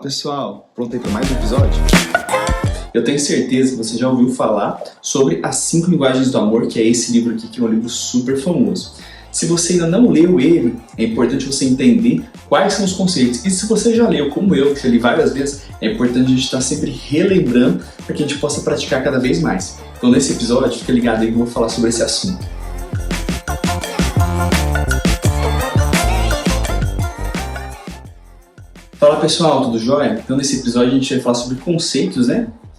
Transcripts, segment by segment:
Pessoal, pronto aí para mais um episódio? Eu tenho certeza que você já ouviu falar sobre as 5 linguagens do amor, que é esse livro aqui, que é um livro super famoso. Se você ainda não leu ele, é importante você entender quais são os conceitos. E se você já leu, como eu, que já li várias vezes, é importante a gente estar sempre relembrando para que a gente possa praticar cada vez mais. Então nesse episódio, fica ligado aí que eu vou falar sobre esse assunto. Fala pessoal, tudo jóia? Então nesse episódio a gente vai falar sobre conceitos,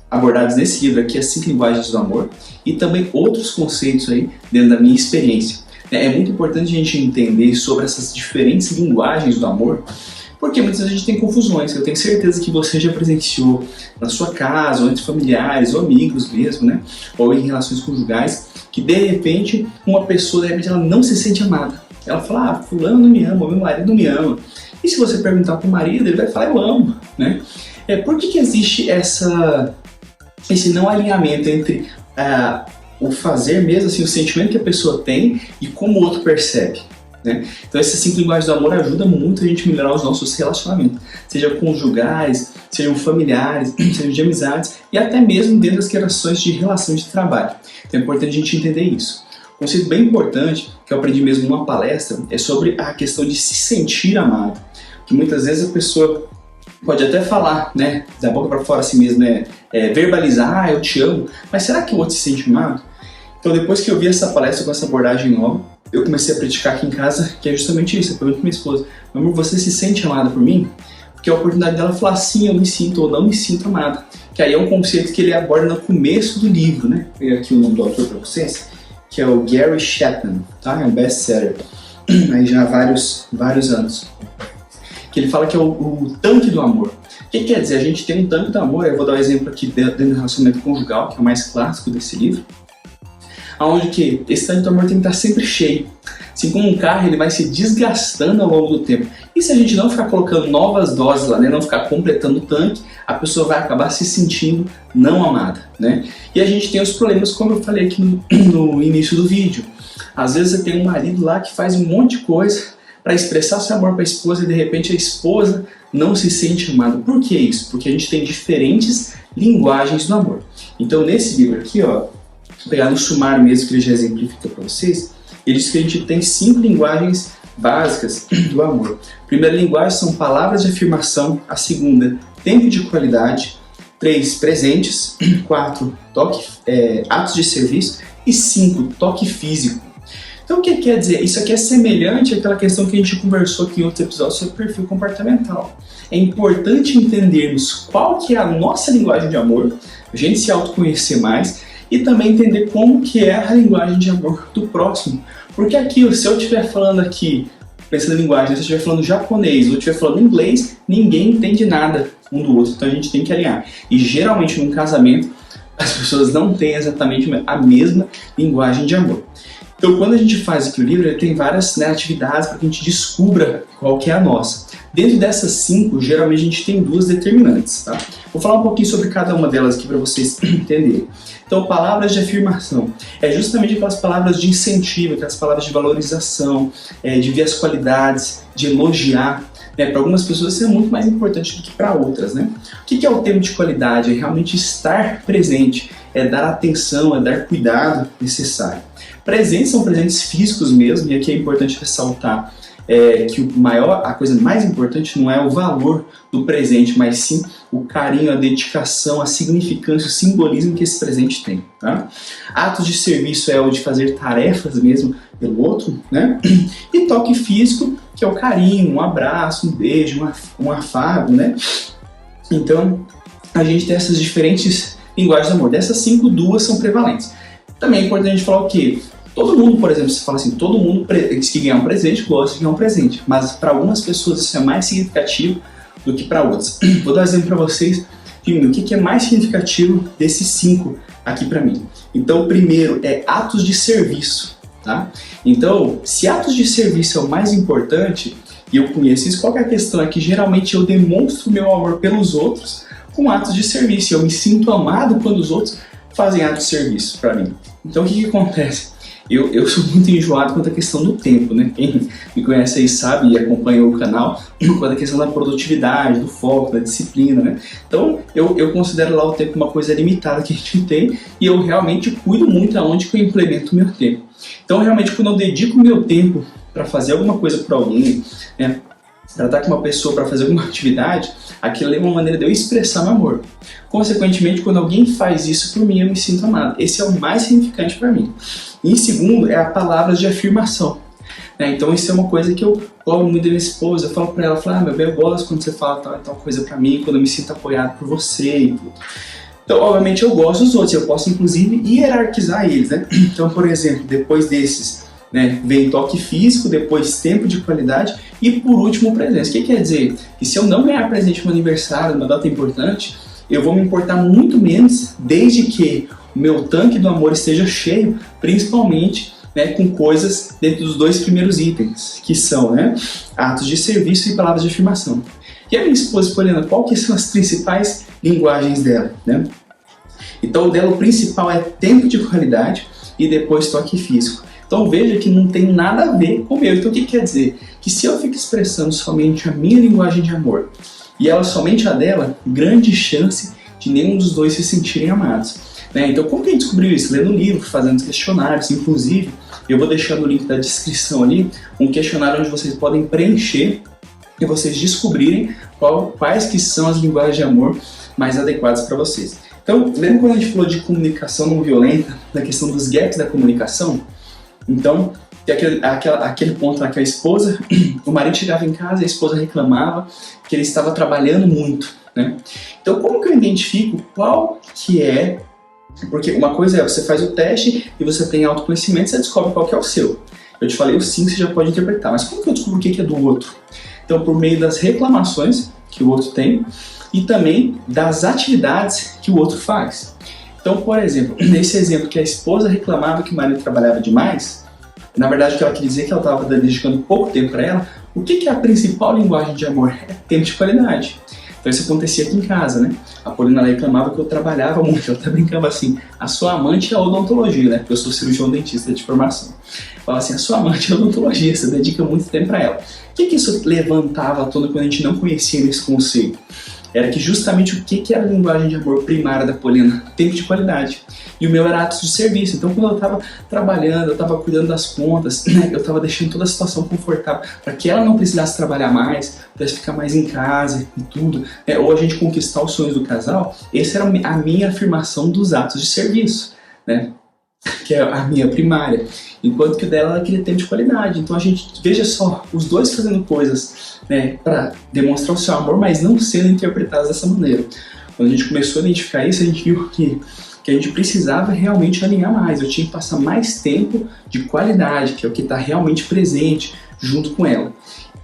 abordados nesse livro aqui, as 5 linguagens do amor, e também outros conceitos aí dentro da minha experiência. É muito importante a gente entender sobre essas diferentes linguagens do amor, porque muitas vezes a gente tem confusões. Eu tenho certeza que você já presenciou na sua casa, ou entre familiares, ou amigos mesmo, ou em relações conjugais, que de repente uma pessoa, ela não se sente amada. Ela fala, fulano não me ama, meu marido não me ama. E se você perguntar para o marido, ele vai falar, eu amo, Por que existe esse não alinhamento entre o fazer mesmo, assim, o sentimento que a pessoa tem e como o outro percebe, Então essas 5 linguagens do amor ajudam muito a gente a melhorar os nossos relacionamentos, seja conjugais, sejam familiares, sejam de amizades e até mesmo dentro das questões de relação de trabalho. Então é importante a gente entender isso. Um conceito bem importante, que eu aprendi mesmo numa palestra, é sobre a questão de se sentir amado. Que muitas vezes a pessoa pode até falar, da boca para fora assim mesmo, verbalizar, eu te amo, mas será que o outro se sente amado? Então depois que eu vi essa palestra com essa abordagem nova, eu comecei a praticar aqui em casa, que é justamente isso. Eu pergunto para minha esposa, meu amor, você se sente amada por mim? Porque é a oportunidade dela falar sim, eu me sinto ou não me sinto amada. Que aí é um conceito que ele aborda no começo do livro, Vou pegar aqui o nome do autor para vocês, que é o Gary Chapman, É um best-seller, aí já há vários anos. Que ele fala que é o tanque do amor. O que quer dizer? A gente tem um tanque do amor, eu vou dar um exemplo aqui dentro do relacionamento conjugal, que é o mais clássico desse livro, onde que esse tanque do amor tem que estar sempre cheio. Assim como um carro, ele vai se desgastando ao longo do tempo. E se a gente não ficar colocando novas doses lá, não ficar completando o tanque, a pessoa vai acabar se sentindo não amada, E a gente tem os problemas, como eu falei aqui no início do vídeo. Às vezes você tem um marido lá que faz um monte de coisa para expressar seu amor para a esposa e de repente a esposa não se sente amada. Por que isso? Porque a gente tem diferentes linguagens do amor. Então nesse livro aqui, vou pegar no sumário mesmo que ele já exemplifica para vocês, ele diz que a gente tem 5 linguagens básicas do amor. A primeira linguagem são palavras de afirmação, a segunda, tempo de qualidade, 3, presentes, 4, atos de serviço e 5, toque físico. Então o que quer dizer? Isso aqui é semelhante àquela questão que a gente conversou aqui em outros episódios sobre perfil comportamental. É importante entendermos qual que é a nossa linguagem de amor, a gente se autoconhecer mais e também entender como que é a linguagem de amor do próximo. Porque aqui, se eu estiver falando aqui, pensando em linguagem, se eu estiver falando japonês ou estiver falando inglês, ninguém entende nada um do outro, então a gente tem que alinhar. E geralmente num casamento, as pessoas não têm exatamente a mesma linguagem de amor. Então, quando a gente faz aqui o livro, ele tem várias atividades para que a gente descubra qual que é a nossa. Dentro dessas 5, geralmente a gente tem 2 determinantes, Vou falar um pouquinho sobre cada uma delas aqui para vocês entenderem. Então, palavras de afirmação. É justamente aquelas palavras de incentivo, aquelas palavras de valorização, de ver as qualidades, de elogiar. Para algumas pessoas isso é muito mais importante do que para outras, O que é o termo de qualidade? É realmente estar presente, é dar atenção, é dar cuidado necessário. Presentes são presentes físicos mesmo, e aqui é importante ressaltar que a coisa mais importante não é o valor do presente, mas sim o carinho, a dedicação, a significância, o simbolismo que esse presente tem. Atos de serviço é o de fazer tarefas mesmo pelo outro, E toque físico, que é o carinho, um abraço, um beijo, um afago, Então, a gente tem essas diferentes linguagens do amor. Dessas 5, 2 são prevalentes. Também é importante a gente falar o quê? Todo mundo, por exemplo, você fala assim, todo mundo que ganhar um presente gosta de ganhar um presente, mas para algumas pessoas isso é mais significativo do que para outras. Vou dar um exemplo para vocês de o que é mais significativo desses 5 aqui para mim. Então, o primeiro é atos de serviço, Então, se atos de serviço é o mais importante, e eu conheço isso, qual que é a questão? É que geralmente eu demonstro meu amor pelos outros com atos de serviço, e eu me sinto amado quando os outros fazem atos de serviço para mim. Então, o que acontece? eu sou muito enjoado quanto à questão do tempo, né? Quem me conhece aí sabe e acompanha o canal, quanto à questão da produtividade, do foco, da disciplina, né? Então, eu considero lá o tempo uma coisa limitada que a gente tem e eu realmente cuido muito aonde que eu implemento o meu tempo. Então, realmente, quando eu dedico o meu tempo para fazer alguma coisa para alguém, né? Tratar com uma pessoa para fazer alguma atividade, aquilo é uma maneira de eu expressar meu amor. Consequentemente, quando alguém faz isso por mim, eu me sinto amado. Esse é o mais significante para mim. E em segundo, é a palavra de afirmação. Então isso é uma coisa que eu cobro muito da minha esposa. Eu falo para ela, meu bem, eu gosto quando você fala tal coisa para mim, quando eu me sinto apoiado por você e tudo. Então, obviamente, eu gosto dos outros. Eu posso, inclusive, hierarquizar eles, né? Então, por exemplo, depois desses, né, vem toque físico, depois tempo de qualidade e por último presença. O que quer dizer? Que se eu não ganhar presente no aniversário, numa data importante, eu vou me importar muito menos desde que o meu tanque do amor esteja cheio, principalmente, né, com coisas dentro dos 2 primeiros itens, que são, né, atos de serviço e palavras de afirmação. E a minha esposa, Poliana, qual que são as principais linguagens dela, né? Então, o dela, o principal é tempo de qualidade e depois toque físico. Então veja que não tem nada a ver com o meu. Então o que quer dizer? Que se eu fico expressando somente a minha linguagem de amor e ela somente a dela, grande chance de nenhum dos dois se sentirem amados. Então como que a gente descobriu isso? Lendo livro, fazendo questionários, inclusive eu vou deixar no link da descrição ali um questionário onde vocês podem preencher e vocês descobrirem quais que são as linguagens de amor mais adequadas para vocês. Então, lembra quando a gente falou de comunicação não violenta, da questão dos gaps da comunicação? Então, tem aquele ponto lá que a esposa, o marido chegava em casa e a esposa reclamava que ele estava trabalhando muito, né? Então, como que eu identifico qual que é? Porque uma coisa é, você faz o teste e você tem autoconhecimento, você descobre qual que é o seu. Eu te falei o sim, você já pode interpretar, mas como que eu descubro o que é do outro? Então, por meio das reclamações que o outro tem e também das atividades que o outro faz. Então, por exemplo, nesse exemplo que a esposa reclamava que o marido trabalhava demais, na verdade o que ela queria dizer é que ela estava dedicando pouco tempo para ela. O que é a principal linguagem de amor? É tempo de qualidade. Então isso acontecia aqui em casa, né? A Paulina reclamava que eu trabalhava muito, ela até brincava assim, a sua amante é a odontologia, né? Porque eu sou cirurgião dentista de formação. Falava assim, a sua amante é a odontologia, você dedica muito tempo para ela. O que isso levantava à tona quando a gente não conhecia esse conceito? Era que justamente o que era a linguagem de amor primária da Poliana? Tempo de qualidade. E o meu era atos de serviço. Então, quando eu estava trabalhando, eu estava cuidando das contas, né, eu estava deixando toda a situação confortável para que ela não precisasse trabalhar mais, pudesse ficar mais em casa e tudo, ou a gente conquistar os sonhos do casal. Essa era a minha afirmação dos atos de serviço, né? Que é a minha primária, enquanto que o dela ela queria tempo de qualidade. Então a gente, veja só, os dois fazendo coisas, né, para demonstrar o seu amor, mas não sendo interpretados dessa maneira. Quando a gente começou a identificar isso, a gente viu que a gente precisava realmente alinhar mais, eu tinha que passar mais tempo de qualidade, que é o que está realmente presente junto com ela.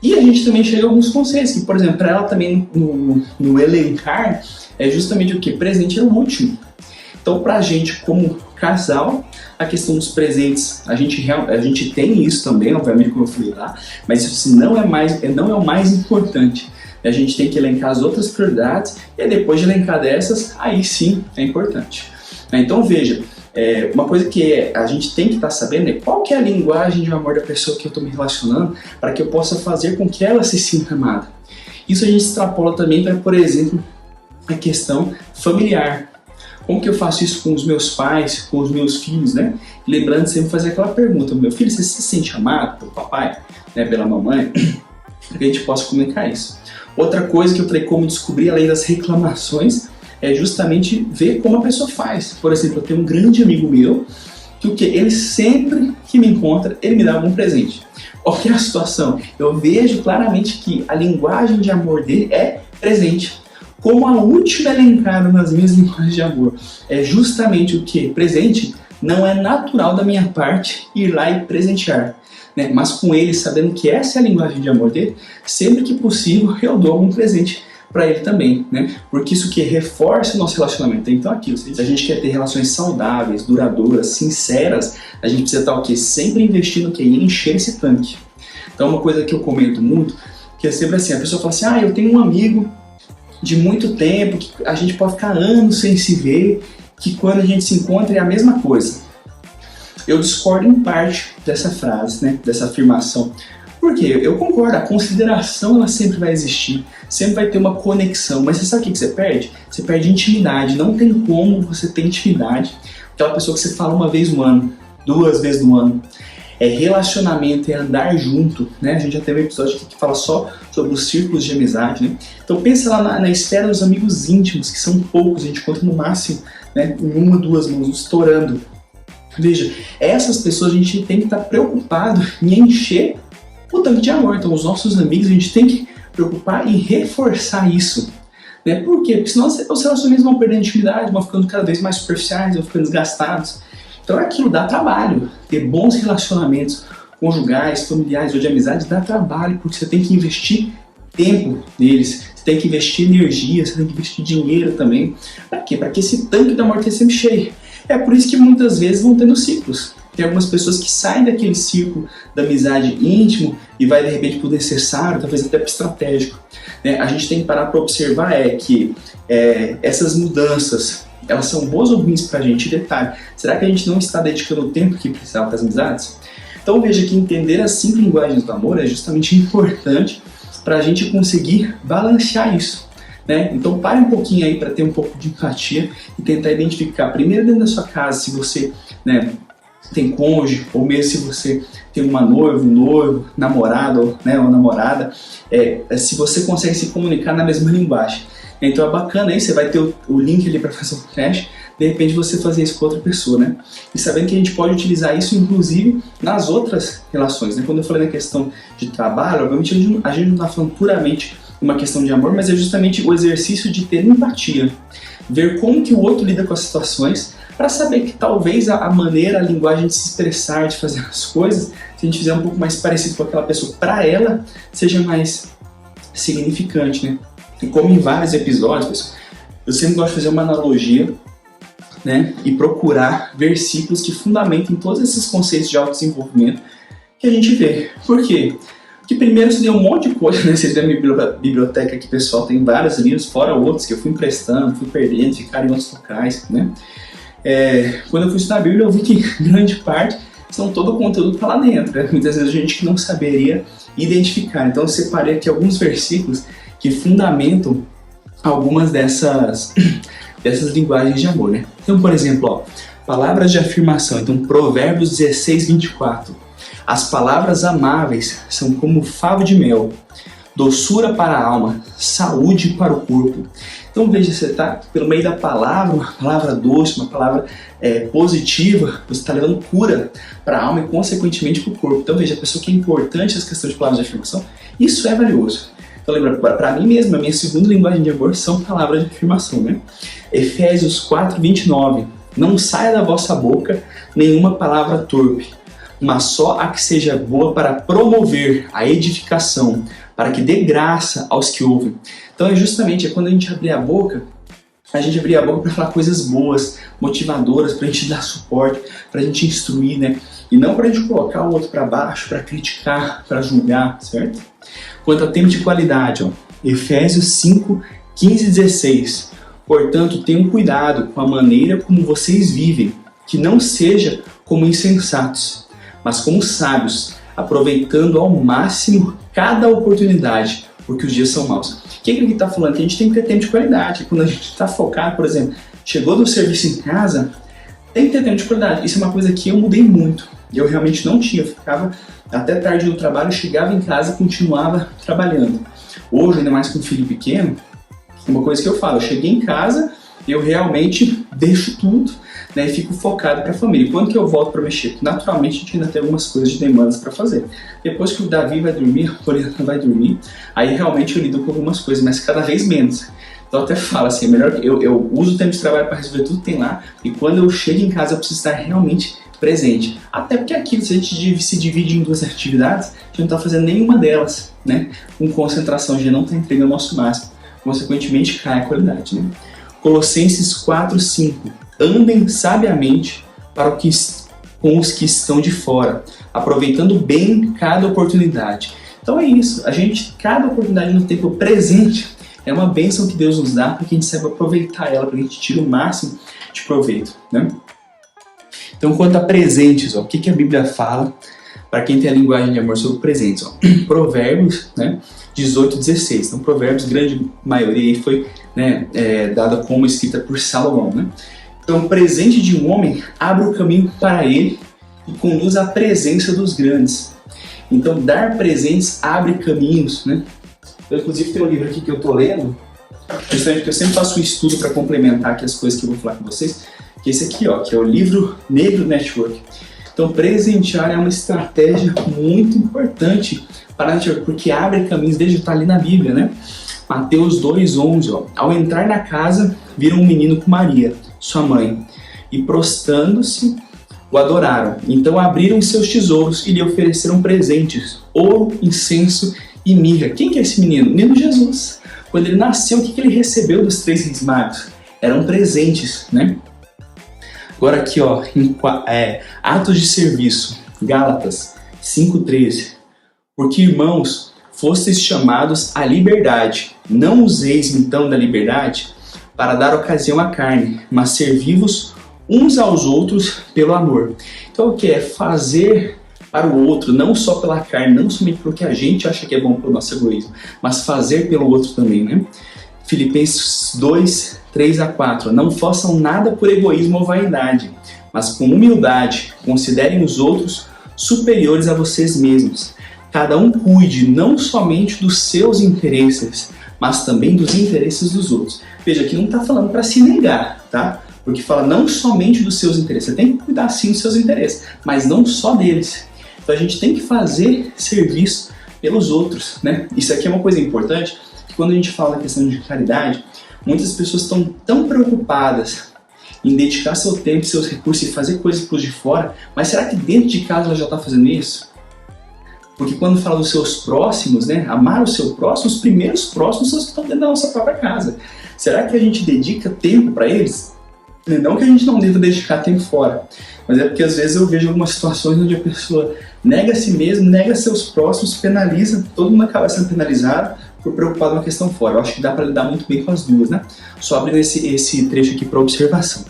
E a gente também chega a alguns conceitos, que por exemplo, para ela também no elencar, é justamente o que? Presente é o último. Então, para a gente, como casal, a questão dos presentes, a gente tem isso também, obviamente, como eu falei lá, mas isso não é o mais importante. A gente tem que elencar as outras prioridades e depois de elencar dessas, aí sim é importante. Então, veja, uma coisa que a gente tem que estar sabendo é qual que é a linguagem de amor da pessoa que eu estou me relacionando para que eu possa fazer com que ela se sinta amada. Isso a gente extrapola também para, por exemplo, a questão familiar. Como que eu faço isso com os meus pais, com os meus filhos, né? Lembrando sempre fazer aquela pergunta, meu filho, você se sente amado pelo papai, né, pela mamãe? Para que a gente possa comunicar isso. Outra coisa que eu falei como descobrir, além das reclamações, é justamente ver como a pessoa faz. Por exemplo, eu tenho um grande amigo meu, que ele sempre que me encontra, ele me dá algum presente. Qual que é a situação? Eu vejo claramente que a linguagem de amor dele é presente. Como a última elencada nas minhas linguagens de amor é justamente o que? Presente, não é natural da minha parte ir lá e presentear, né? Mas com ele, sabendo que essa é a linguagem de amor dele, sempre que possível eu dou algum presente para ele também, né? Porque isso que reforça o nosso relacionamento. Então aquilo, se a gente quer ter relações saudáveis, duradouras, sinceras, a gente precisa estar o quê? Sempre investindo em encher esse tanque. Então uma coisa que eu comento muito, que é sempre assim, a pessoa fala assim, eu tenho um amigo de muito tempo, que a gente pode ficar anos sem se ver, que quando a gente se encontra é a mesma coisa. eu discordo em parte dessa frase, né, dessa afirmação. Por quê? Eu concordo, a consideração ela sempre vai existir, sempre vai ter uma conexão, mas você sabe o que você perde? Você perde intimidade, não tem como você ter intimidade com aquela pessoa que você fala uma vez no ano, 2 vezes no ano. É relacionamento, é andar junto, né? A gente já teve um episódio aqui que fala só sobre os círculos de amizade, né? Então pensa lá na esfera dos amigos íntimos, que são poucos, a gente conta no máximo, né, em 1, 2 mãos, estourando. Veja, essas pessoas a gente tem que estar preocupado em encher o tanque de amor. Então os nossos amigos a gente tem que preocupar em reforçar isso, né? Por quê? Porque senão os relacionamentos vão perdendo intimidade, vão ficando cada vez mais superficiais, vão ficando desgastados. Então aquilo dá trabalho. Ter bons relacionamentos conjugais, familiares ou de amizade dá trabalho, porque você tem que investir tempo neles, você tem que investir energia, você tem que investir dinheiro também. Para quê? Para que esse tanque da morte esteja sempre cheio. É por isso que muitas vezes vão tendo ciclos. Tem algumas pessoas que saem daquele círculo da amizade íntimo e vai de repente para o necessário, talvez até para o estratégico. A gente tem que parar para observar que essas mudanças, elas são boas ou ruins para a gente? Detalhe, será que a gente não está dedicando o tempo que precisava para as amizades? Então veja que entender as 5 linguagens do amor é justamente importante para a gente conseguir balancear isso. Né? Então pare um pouquinho aí para ter um pouco de empatia e tentar identificar, primeiro dentro da sua casa, se você, né, tem cônjuge, ou mesmo se você tem uma noiva, um noivo, namorado, né, ou namorada, se você consegue se comunicar na mesma linguagem. Então é bacana aí, você vai ter o link ali para fazer o teste, de repente você fazer isso com outra pessoa, né? E sabendo que a gente pode utilizar isso, inclusive, nas outras relações, né? Quando eu falei na questão de trabalho, obviamente a gente não está falando puramente uma questão de amor, mas é justamente o exercício de ter empatia, ver como que o outro lida com as situações, para saber que talvez a maneira, a linguagem de se expressar, de fazer as coisas, se a gente fizer um pouco mais parecido com aquela pessoa, para ela, seja mais significante, né? E como em vários episódios, pessoal, eu sempre gosto de fazer uma analogia, né, e procurar versículos que fundamentem todos esses conceitos de autodesenvolvimento que a gente vê. Por quê? Porque primeiro você tem um monte de coisa, né? Vocês veem a minha biblioteca aqui, pessoal, tem vários livros, fora outros que eu fui emprestando, fui perdendo, ficaram em outros locais, né? Quando eu fui estudar a Bíblia, eu vi que grande parte são todo o conteúdo que está lá dentro, né? Muitas vezes a gente que não saberia identificar. Então eu separei aqui alguns versículos que fundamentam algumas dessas linguagens de amor, né? Então, por exemplo, ó, palavras de afirmação. Então, Provérbios 16, 24. As palavras amáveis são como favo de mel, doçura para a alma, saúde para o corpo. Então veja, você está pelo meio da palavra, uma palavra doce, uma palavra positiva, você está levando cura para a alma e consequentemente para o corpo. Então veja, a pessoa que é importante essa questão de palavras de afirmação, isso é valioso. Então lembra, para mim mesmo, a minha segunda linguagem de amor são palavras de afirmação, né? Efésios 4, 29. Não saia da vossa boca nenhuma palavra torpe, mas só a que seja boa para promover a edificação, para que dê graça aos que ouvem. Então é justamente quando a gente abrir a boca para falar coisas boas, motivadoras, para a gente dar suporte, para a gente instruir, né? E não para a gente colocar o outro para baixo, para criticar, para julgar, certo? Quanto a tempo de qualidade, ó, Efésios 5, 15 e 16. Portanto, tenham cuidado com a maneira como vocês vivem, que não seja como insensatos, mas como sábios, aproveitando ao máximo cada oportunidade, porque os dias são maus. O que ele está falando? Que a gente tem que ter tempo de qualidade. Quando a gente está focado, por exemplo, chegou do serviço em casa, tem que ter tempo de qualidade. Isso é uma coisa que eu mudei muito. Eu realmente não tinha. Eu ficava até tarde no trabalho, chegava em casa e continuava trabalhando. Hoje, ainda mais com um filho pequeno, uma coisa que eu falo, eu cheguei em casa, eu realmente deixo tudo, né, e fico focado para a família. Quando que eu volto para mexer? Naturalmente a gente ainda tem algumas coisas de demandas para fazer. Depois que o Davi vai dormir, a Poliana vai dormir, aí realmente eu lido com algumas coisas, mas cada vez menos. Então eu até falo assim, é melhor que eu uso o tempo de trabalho para resolver tudo que tem lá, e quando eu chego em casa eu preciso estar realmente presente. Até porque aquilo, se a gente se divide em 2 atividades, a gente não está fazendo nenhuma delas, né, com concentração, a gente não está entregando o nosso máximo. Consequentemente cai a qualidade, né? Colossenses 4, 5. Andem sabiamente com os que estão de fora, aproveitando bem cada oportunidade. Então é isso, cada oportunidade no tempo presente é uma bênção que Deus nos dá para que a gente saiba aproveitar ela, para que a gente tire o máximo de proveito, né? Então, quanto a presentes, ó, o que a Bíblia fala para quem tem a linguagem de amor sobre presentes? Ó? Provérbios, né, 18, 16. Então, Provérbios, grande maioria, aí foi, né, dada como escrita por Salomão. Né? Então, o presente de um homem abre o caminho para ele e conduz à presença dos grandes. Então, dar presentes abre caminhos. Né? Eu, inclusive, tem um livro aqui que eu estou lendo, justamente porque eu sempre faço um estudo para complementar aqui as coisas que eu vou falar com vocês, que é esse aqui, ó, que é o livro Negro Network. Então, presentear é uma estratégia muito importante para a network, porque abre caminhos, desde estar ali na Bíblia, né? Mateus 2,11, ó. Ao entrar na casa, viram um menino com Maria, sua mãe, e prostrando-se, o adoraram. Então abriram seus tesouros e lhe ofereceram presentes, ouro, incenso e mirra. Quem que é esse menino? O menino Jesus. Quando ele nasceu, o que ele recebeu dos 3 reis magos? Eram presentes, né? Agora aqui, ó, atos de serviço, Gálatas 5,13. Porque, irmãos, fostes chamados à liberdade. Não useis, então, da liberdade para dar ocasião à carne, mas servi-vos uns aos outros pelo amor. Então, o que é fazer para o outro, não só pela carne, não somente pelo que a gente acha que é bom para o nosso egoísmo, mas fazer pelo outro também, né? Filipenses 2, 3 a 4. Não façam nada por egoísmo ou vaidade, mas com humildade considerem os outros superiores a vocês mesmos. Cada um cuide não somente dos seus interesses, mas também dos interesses dos outros. Veja, aqui não está falando para se negar, tá? Porque fala não somente dos seus interesses. Você tem que cuidar sim dos seus interesses, mas não só deles. Então a gente tem que fazer serviço pelos outros, né? Isso aqui é uma coisa importante, que quando a gente fala da questão de caridade, muitas pessoas estão tão preocupadas em dedicar seu tempo, seus recursos e fazer coisas por de fora, mas será que dentro de casa ela já está fazendo isso? Porque quando fala dos seus próximos, né, amar o seu próximo, os primeiros próximos são os que estão dentro da nossa própria casa. Será que a gente dedica tempo para eles? Não que a gente não deva dedicar tempo fora, mas é porque às vezes eu vejo algumas situações onde a pessoa nega a si mesma, nega seus próximos, penaliza, todo mundo acaba sendo penalizado por preocupado com a questão fora. Eu acho que dá para lidar muito bem com as duas, né? Só abrindo esse trecho aqui para observação.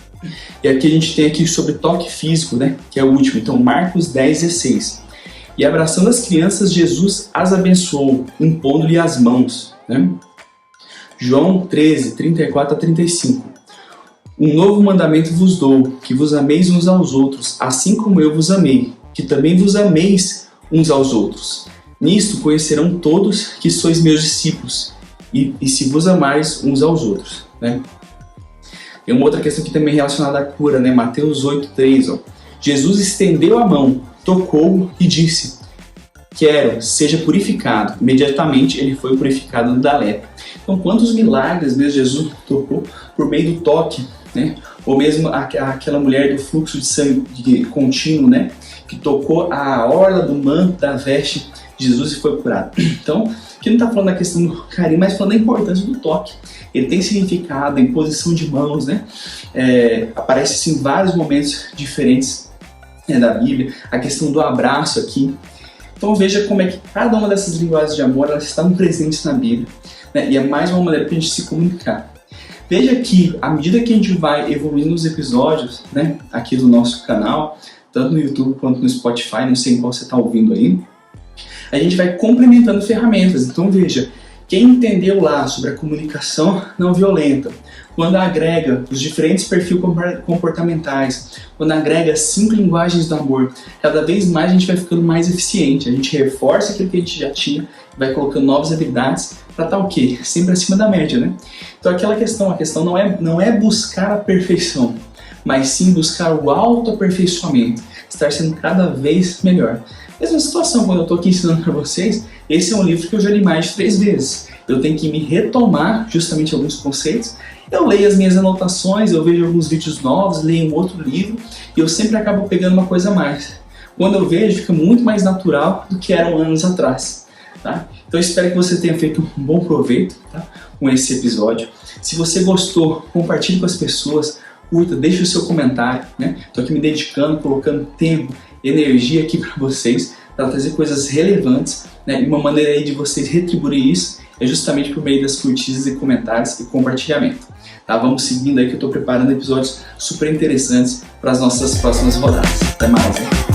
E aqui a gente tem aqui sobre toque físico, né, que é o último. Então, Marcos 10, 16. E abraçando as crianças, Jesus as abençoou, impondo-lhe as mãos. Né? João 13, 34 a 35. Um novo mandamento vos dou, que vos ameis uns aos outros, assim como eu vos amei, que também vos ameis uns aos outros. Nisto conhecerão todos que sois meus discípulos, e se vos amares uns aos outros. Né? Tem uma outra questão aqui também relacionada à cura, né? Mateus 8, 3. Ó. Jesus estendeu a mão, tocou e disse: quero, seja purificado. Imediatamente ele foi purificado da lepra. Então, quantos milagres mesmo Jesus tocou por meio do toque, né? Ou mesmo aquela mulher do fluxo de sangue contínuo, né? Que tocou a orla do manto da veste de Jesus e foi curado. Então, aqui não está falando da questão do carinho, mas falando da importância do toque. Ele tem significado, a imposição de mãos, né? Aparece assim, em vários momentos diferentes da Bíblia, a questão do abraço aqui. Então veja como é que cada uma dessas linguagens de amor elas estão presentes na Bíblia, né? E é mais uma maneira para a gente se comunicar. Veja que à medida que a gente vai evoluindo os episódios, né, aqui do nosso canal, tanto no YouTube quanto no Spotify, não sei em qual você está ouvindo aí, a gente vai complementando ferramentas. Então veja, quem entendeu lá sobre a comunicação não violenta, quando agrega os diferentes perfis comportamentais, quando agrega 5 linguagens do amor, cada vez mais a gente vai ficando mais eficiente, a gente reforça aquilo que a gente já tinha, vai colocando novas habilidades para estar o quê? Sempre acima da média, né? Então a questão não é buscar a perfeição, mas sim buscar o autoaperfeiçoamento, estar sendo cada vez melhor. Mesma situação, quando eu estou aqui ensinando para vocês, esse é um livro que eu já li mais de 3 vezes. Eu tenho que me retomar justamente alguns conceitos. Eu leio as minhas anotações, eu vejo alguns vídeos novos, leio um outro livro e eu sempre acabo pegando uma coisa a mais. Quando eu vejo, fica muito mais natural do que eram anos atrás. Tá? Então eu espero que você tenha feito um bom proveito, tá, com esse episódio. Se você gostou, compartilhe com as pessoas, curta, deixe o seu comentário. Estou aqui me dedicando, colocando tempo, energia aqui para vocês, para trazer coisas relevantes, né? E uma maneira aí de vocês retribuir isso é justamente por meio das curtidas e comentários e compartilhamento. Tá? Vamos seguindo aí que eu estou preparando episódios super interessantes para as nossas próximas rodadas. Até mais, hein?